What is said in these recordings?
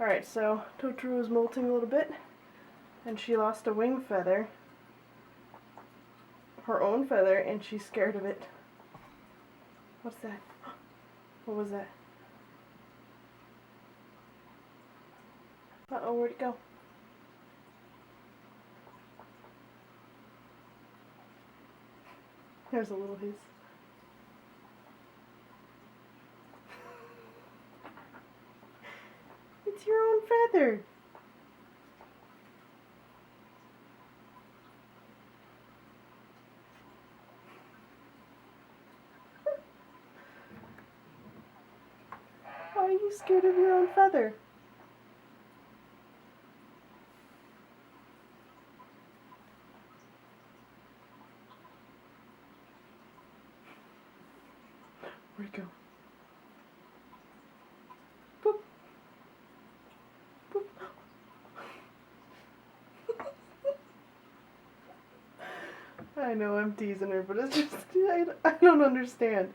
Alright, so Totoro is molting a little bit, and she lost a wing feather, her own feather, and she's scared of it. What's that? What was that? Uh-oh, where'd it go? There's a little hiss. It's your own feather. Why are you scared of your own feather? Where'd it go? Boop. Boop. I know I'm teasing her, but it's just, I don't understand.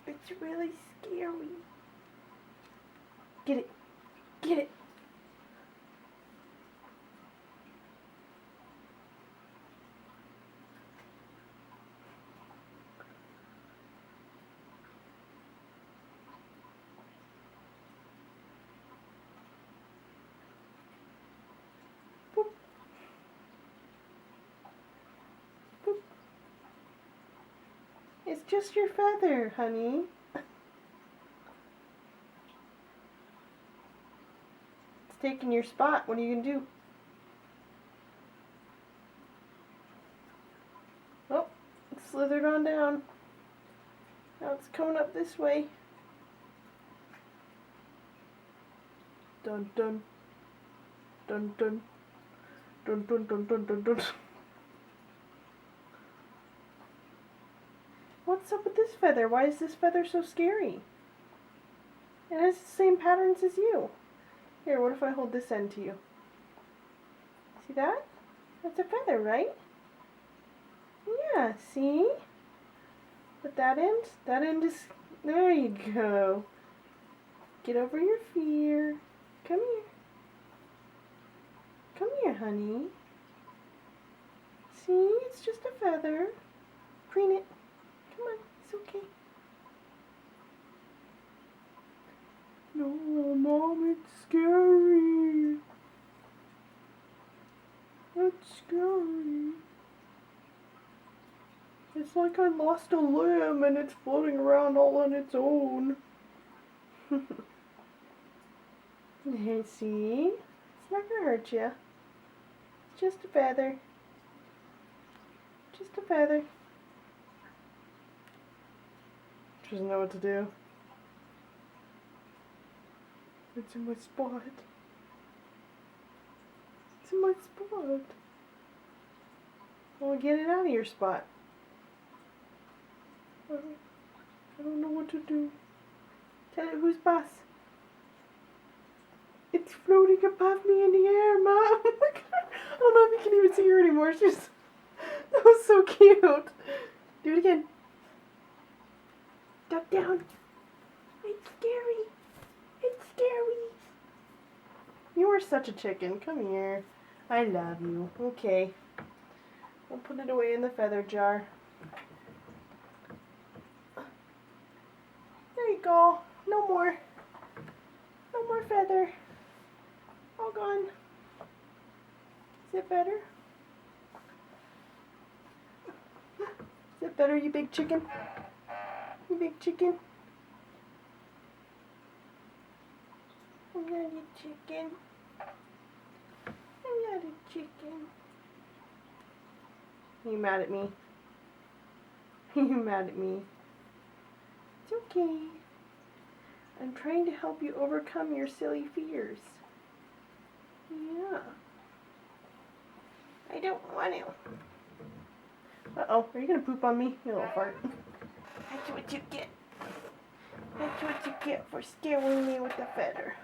It's really scary. Get it. Get it. Boop. Boop. It's just your feather, honey. It's taking your spot. What are you going to do? Oh, it slithered on down. Now it's coming up this way. Dun dun. Dun dun. Dun dun dun dun dun dun. What's up with this feather? Why is this feather so scary? It has the same patterns as you. Here, what if I hold this end to you? See that? That's a feather, right? Yeah, see? But that end is, there you go. Get over your fear. Come here. Come here, honey. See, it's just a feather. Preen it. Come on, it's okay. No, Mom, it's scary. It's scary. It's like I lost a limb and it's floating around all on its own. See? It's not gonna hurt you. It's just a feather. Just a feather. She doesn't know what to do. It's in my spot. It's in my spot. Well, get it out of your spot. I don't know what to do. Tell it who's boss. It's floating above me in the air, Mom. I don't know if you can even see her anymore. She's that was so cute. Do it again. Duck down. It's scary. It's scary. You are such a chicken. Come here. I love you. Okay. We'll put it away in the feather jar. There you go. No more. No more feather. All gone. Is it better? Is it better, you big chicken? You big chicken? I'm not a chicken. I'm not a chicken. Are you mad at me? Are you mad at me? It's okay. I'm trying to help you overcome your silly fears. Yeah. I don't want to. Uh-oh, are you going to poop on me? You little fart. That's what you get. That's what you get for scaring me with the feather.